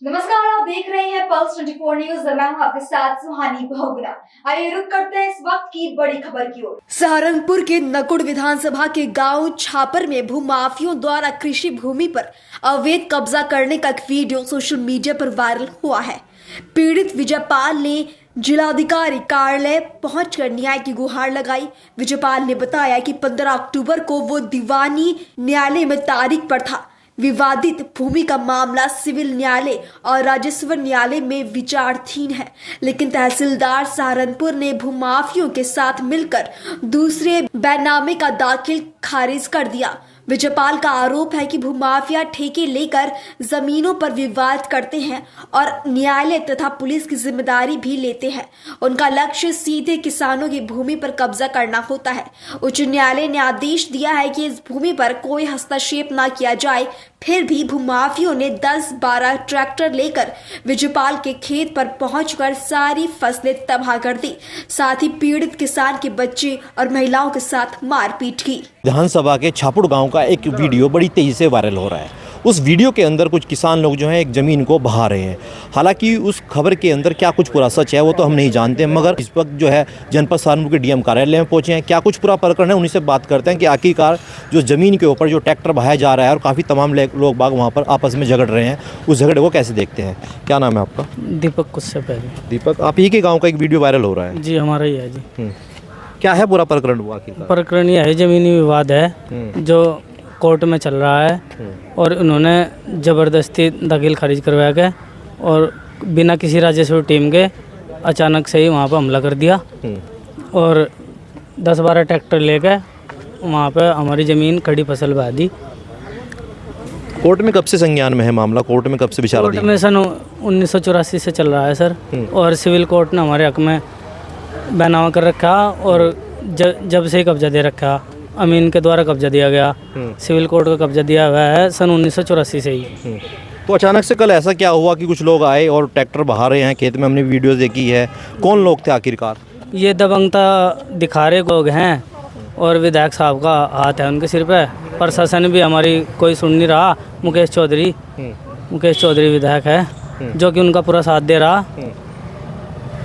नमस्कार, आप देख रहे हैं पल्स 24 न्यूज। मैं हूं आपके साथ सुहानी बहुगुना। आइए रुक करते हैं इस वक्त की बड़ी खबर की ओर। सहारनपुर के नकुड़ विधानसभा के गांव छापर में भूमाफियों द्वारा कृषि भूमि पर अवैध कब्जा करने का एक वीडियो सोशल मीडिया पर वायरल हुआ है। पीड़ित विजयपाल ने जिलाधिकारी कार्यालय पहुंचकर न्याय की गुहार लगाई। विजयपाल ने बताया कि 15 अक्टूबर को वो दीवानी न्यायालय में तारीख पर था। विवादित भूमि का मामला सिविल न्यायालय और राजस्व न्यायालय में विचाराधीन है, लेकिन तहसीलदार सहारनपुर ने भूमाफियों के साथ मिलकर दूसरे बैनामे का दाखिल खारिज कर दिया। विजयपाल का आरोप है कि भूमाफिया ठेके लेकर जमीनों पर विवाद करते हैं और न्यायालय तथा पुलिस की जिम्मेदारी भी लेते हैं। उनका लक्ष्य सीधे किसानों की भूमि पर कब्जा करना होता है। उच्च न्यायालय ने आदेश दिया है कि इस भूमि पर कोई हस्तक्षेप न किया जाए, फिर भी भूमाफियों ने 10-12 ट्रैक्टर लेकर विजयपाल के खेत पर पहुंचकर सारी फसलें तबाह कर दी। साथ ही पीड़ित किसान के बच्चे और महिलाओं के साथ मारपीट की। विधानसभा के छापुड़ गांव का एक वीडियो बड़ी तेजी से वायरल हो रहा है। उस वीडियो के अंदर कुछ किसान लोग जो हैं एक ज़मीन को बहा रहे हैं। हालांकि उस खबर के अंदर क्या कुछ पूरा सच है वो तो हम नहीं जानते, मगर इस वक्त जो है जनपद सहारनपुर के डीएम कार्यालय में पहुंचे हैं। क्या कुछ पूरा प्रकरण है उन्हीं से बात करते हैं कि आखिरकार जो ज़मीन के ऊपर जो ट्रैक्टर बहाया जा रहा है और काफ़ी तमाम लोग बाग वहाँ पर आपस में झगड़ रहे हैं, उस झगड़े को कैसे देखते हैं। क्या नाम है आपका? दीपक कुछ पहले। दीपक, आप ही के गाँव का एक वीडियो वायरल हो रहा है। जी हमारा ही है जी। क्या है पूरा प्रकरण हुआ? आखिरकार प्रकरण यह है, जमीनी विवाद है जो कोर्ट में चल रहा है और उन्होंने ज़बरदस्ती दखल खारिज करवाया गया और बिना किसी राजस्व टीम के अचानक से ही वहाँ पर हमला कर दिया और 10-12 ट्रैक्टर लेकर वहाँ पर हमारी ज़मीन खड़ी फसल बहा दी। कोर्ट में कब से संज्ञान में है मामला? कोर्ट में कब से विचाराधीन? कोर्ट में सन 1984 से चल रहा है सर, और सिविल कोर्ट ने हमारे हक में बैनामा कर रखा और जब से ही कब्जा दे रखा। अमीन के द्वारा कब्जा दिया गया, सिविल कोर्ट का कब्जा दिया हुआ है सन 1984 से ही। तो अचानक से कल ऐसा क्या हुआ कि कुछ लोग आए और ट्रैक्टर बहा रहे हैं खेत में? हमने वीडियोस देखी है। कौन लोग थे आखिरकार? ये दबंगता दिखा रहे लोग हैं और विधायक साहब का हाथ है उनके सिर पे। प्रशासन भी हमारी कोई सुन नहीं रहा। मुकेश चौधरी विधायक है जो कि उनका पूरा साथ दे रहा।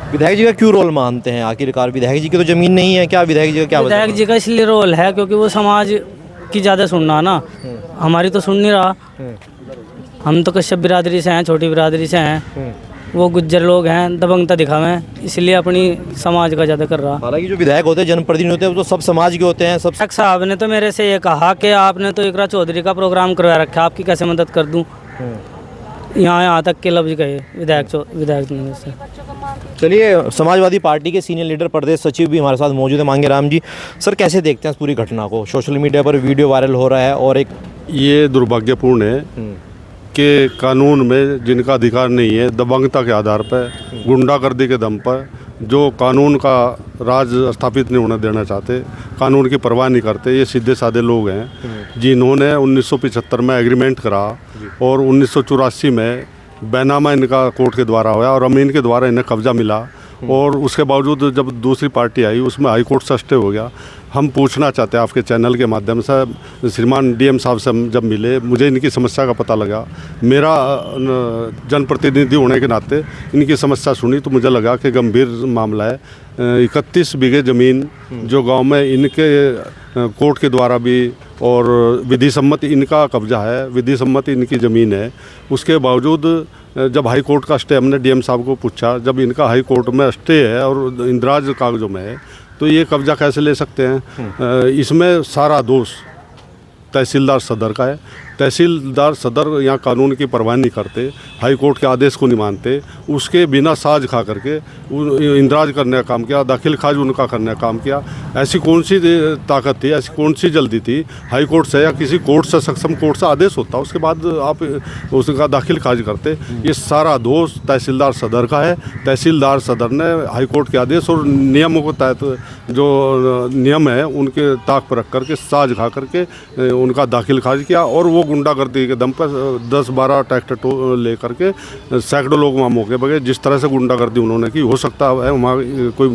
विधायक जी का क्यों रोल मानते हैं आखिरकार? विधायक जी की तो जमीन नहीं है। क्या विधायक जी का क्या? विधायक जी का इसलिए रोल है क्योंकि वो समाज की ज़्यादा सुनना ना, हमारी तो सुन नहीं रहा। हम तो कश्यप बिरादरी से हैं, छोटी बिरादरी से हैं, वो गुज्जर लोग हैं, दबंगता दिखावे, इसलिए अपनी समाज का ज़्यादा कर रहा। हालांकि जो विधायक होते हैं, जनप्रतिनिधि होते हैं, वो तो सब समाज के होते हैं। सब साहब ने तो मेरे से ये कहा कि आपने तो इकरा चौधरी का प्रोग्राम करवा रखा, आपकी कैसे मदद कर दूँ। यहाँ तक के लफ्ज गए विधायक से। चलिए, समाजवादी पार्टी के सीनियर लीडर प्रदेश सचिव भी हमारे साथ मौजूद है, मांगे राम जी। सर, कैसे देखते हैं इस पूरी घटना को? सोशल मीडिया पर वीडियो वायरल हो रहा है और ये दुर्भाग्यपूर्ण है कि कानून में जिनका अधिकार नहीं है, दबंगता के आधार पर, गुंडागर्दी के दम पर, जो कानून का राज स्थापित नहीं होने देना चाहते, कानून की परवाह नहीं करते, ये सीधे साधे लोग हैं जिन्होंने 1975 में एग्रीमेंट करा और 1984 में बैनामा इनका कोर्ट के द्वारा हुआ और अमीन के द्वारा इन्हें कब्जा मिला। और उसके बावजूद जब दूसरी पार्टी आई उसमें हाई कोर्ट से स्टे हो गया। हम पूछना चाहते हैं आपके चैनल के माध्यम से, श्रीमान डीएम साहब से जब मिले, मुझे इनकी समस्या का पता लगा। मेरा जनप्रतिनिधि होने के नाते इनकी समस्या सुनी तो मुझे लगा कि गंभीर मामला है। 31 बीघे ज़मीन जो गांव में इनके कोर्ट के द्वारा भी और विधि सम्मति इनका कब्जा है, विधि सम्मति इनकी ज़मीन है। उसके बावजूद जब हाई कोर्ट का स्टे, हमने डीएम साहब को पूछा, जब इनका हाई कोर्ट में स्टे है और इंदराज कागजों में है, तो ये कब्जा कैसे ले सकते हैं? इसमें सारा दोष तहसीलदार सदर का है। तहसीलदार सदर यहाँ कानून की परवाह नहीं करते, हाई कोर्ट के आदेश को नहीं मानते, उसके बिना साज खा करके इंदराज करने का काम किया, दाखिल खाज उनका करने का काम किया। ऐसी कौन सी ताकत थी, ऐसी कौन सी जल्दी थी? हाई कोर्ट से या किसी कोर्ट से, सक्षम कोर्ट से आदेश होता, उसके बाद आप उसका दाखिल खाज करते। ये सारा दोष तहसीलदार सदर का है। तहसीलदार सदर ने हाई कोर्ट के आदेश और नियमों के तहत जो नियम है उनके ताक पर रख करके, साज खा करके उनका दाखिल खाज किया और वो गुंडागर्दी के दम पर 10-12 ट्रैक्टर लेकर के सैकड़ों लोग वहाँ मौके पर गए। जिस तरह से गुंडागर्दी उन्होंने की, हो सकता है वहाँ कोई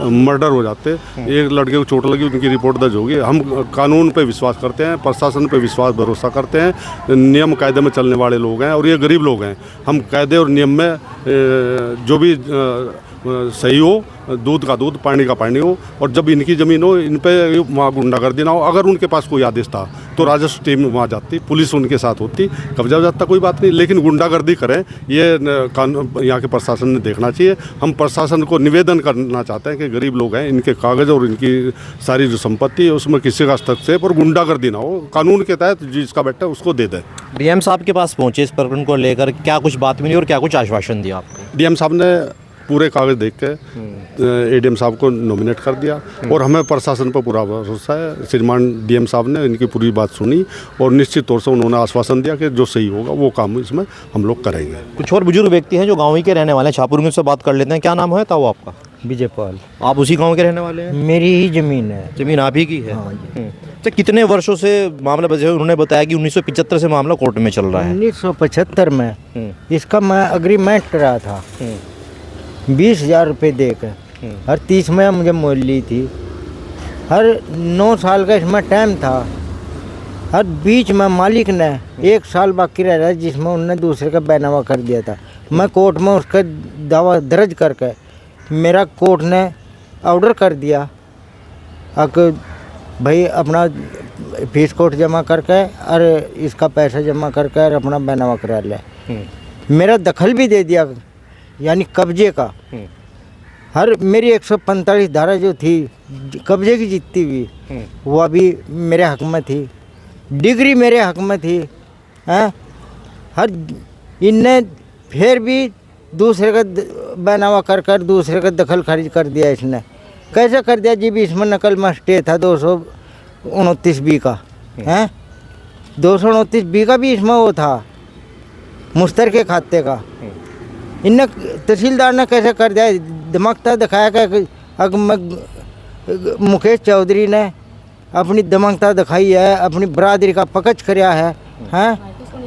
मर्डर हो जाते। एक लड़के को चोट लगी, उनकी रिपोर्ट दर्ज होगी। हम कानून पे विश्वास करते हैं, प्रशासन पे विश्वास भरोसा करते हैं। नियम कायदे में चलने वाले लोग हैं और ये गरीब लोग हैं। हम कायदे और नियम में जो भी सही हो, दूध का दूध, पानी का पानी हो, और जब इनकी ज़मीन हो, इन पे वहाँ गुंडागर्दी ना हो। अगर उनके पास कोई आदेश था तो राजस्व टीम वहाँ जाती, पुलिस उनके साथ होती, कब्जा हो जाता, कोई बात नहीं। लेकिन गुंडागर्दी करें, ये यहाँ के प्रशासन ने देखना चाहिए। हम प्रशासन को निवेदन करना चाहते हैं कि गरीब लोग हैं, इनके कागज़ और इनकी सारी जो संपत्ति है उसमें किसी का हस्तक्षेप और गुंडागर्दी ना हो। कानून के तहत जिसका बेटा उसको दे दें। डीएम साहब के पास पहुंचे इस प्रकरण को लेकर, क्या कुछ बात मिली और क्या कुछ आश्वासन दिया आपको? डीएम साहब ने पूरे कागज़ देख के एडीएम साहब को नॉमिनेट कर दिया और हमें प्रशासन पर पूरा भरोसा है। श्रीमान डीएम साहब ने इनकी पूरी बात सुनी और निश्चित तौर से उन्होंने आश्वासन दिया कि जो सही होगा वो काम इसमें हम लोग करेंगे। कुछ और बुजुर्ग व्यक्ति हैं जो गाँव ही के रहने वाले हैं, छापुर में, से बात कर लेते हैं। क्या नाम है था वो आपका? विजयपाल। आप उसी गाँव के रहने वाले हैं? मेरी ही ज़मीन है। ज़मीन आप ही की है? तो कितने वर्षों से मामला बजे? उन्होंने बताया कि 1975 से मामला कोर्ट में चल रहा है। 1975 में इसका मैं अग्रीमेंट करा था 20,000 रुपये देकर। हर 30 में मुझे मोल ली थी। हर 9 साल का इसमें टाइम था। हर बीच में मालिक ने 1 साल बाकी रह रहा है जिसमें उन्होंने दूसरे का बैनामा कर दिया था। मैं कोर्ट में उसका दावा दर्ज करके मेरा कोर्ट ने ऑर्डर कर दिया कि भाई अपना फीस कोर्ट जमा करके और इसका पैसा जमा करके और अपना बैनामा करा ले। मेरा दखल भी दे दिया, यानी कब्जे का। हर मेरी 145 धारा जो थी कब्जे की जितनी हुई वो अभी मेरे हक में थी। डिग्री मेरे हक में थी। हैं, हर इनने फिर भी दूसरे का बैनामा कर दूसरे का दखल खारिज कर दिया। इसने कैसे कर दिया जी? भी इसमें नकल में स्टे था 229 बी का। हैं, 229 बी का भी इसमें वो था मुश्तर के खाते का। इनने तहसीलदार ने कैसे कर दिया? दमकता दिखाया कि मुकेश चौधरी ने अपनी दमकता दिखाई है, अपनी बरादरी का पकड़ कराया है। हैं,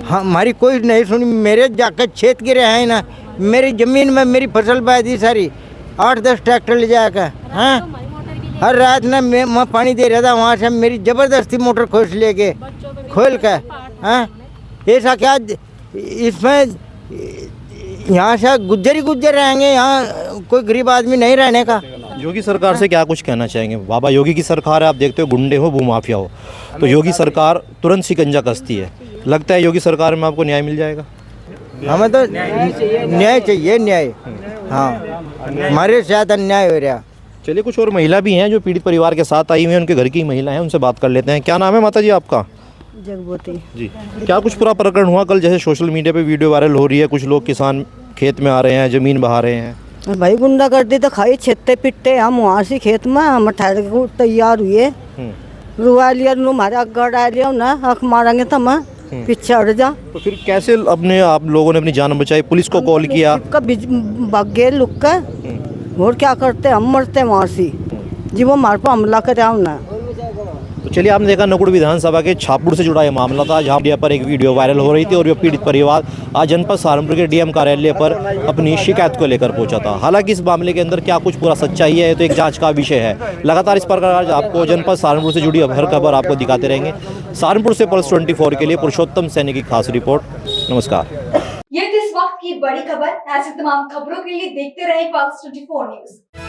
हमारी कोई नहीं सुनी। मेरे जाकर छेद गिरे हैं ना, मेरी ज़मीन में मेरी फसल बह दी सारी। 8-10 ट्रैक्टर ले जाकर। हैं, हर रात ना मैं पानी दे रहा था, वहाँ से मेरी ज़बरदस्ती मोटर खोल के। हैं, ऐसा क्या इसमें यहाँ से गुज्जर रहेंगे, यहाँ कोई गरीब आदमी नहीं रहने का। योगी सरकार से क्या कुछ कहना चाहेंगे? बाबा योगी की सरकार है, आप देखते हो गुंडे हो, भूमाफिया हो, तो योगी सरकार तुरंत शिकंजा कसती है। लगता है योगी सरकार में आपको न्याय मिल जाएगा? हमें तो न्याय चाहिए, न्याय। हाँ, हमारे साथ अन्याय हो रहा। चलिए, कुछ और महिला भी हैं जो पीड़ित परिवार के साथ आई हुई हैं, उनके घर की महिला हैं, उनसे बात कर लेते हैं। क्या नाम है माता जी आपका? जगबोती जी। क्या कुछ पूरा प्रकरण हुआ कल? जैसे सोशल मीडिया पे वीडियो वायरल हो रही है, कुछ लोग किसान खेत में आ रहे हैं, ज़मीन बहा रहे हैं। भाई गुंडागर्दी तो खाई, छेते पिट्टे। हम वहाँ से खेत में हम ठहर के तैयार हुए, रुआ लिया, हमारे अगड़ आ लिया ना, आँख मारेंगे तो हम पीछे हट जा। तो फिर कैसे आप लोगों ने अपनी जान बचाई? पुलिस को कॉल किया? भाग गए लुक कर। और क्या करते, हम मरते वहाँ से जी। वो हमारे पर हमला करे ना। तो चलिए, आपने देखा नकुड़ विधानसभा के छापुर से जुड़ा ये मामला था, जहाँ मीडिया पर एक वीडियो वायरल हो रही थी और ये पीड़ित परिवार आज जनपद सहारनपुर के डीएम कार्यालय पर अपनी शिकायत को लेकर पहुंचा था। हालांकि इस मामले के अंदर क्या कुछ पूरा सच्चाई है तो एक जांच का विषय है। लगातार इस प्रकार आपको जनपद सहारनपुर से जुड़ी हर खबर आपको दिखाते रहेंगे। सहारनपुर से पल्स 24 के लिए पुरुषोत्तम सैनी की खास रिपोर्ट। नमस्कार। ये थी इस वक्त की बड़ी खबर। ऐसी तमाम खबरों के लिए देखते रहे पल्स 24 न्यूज।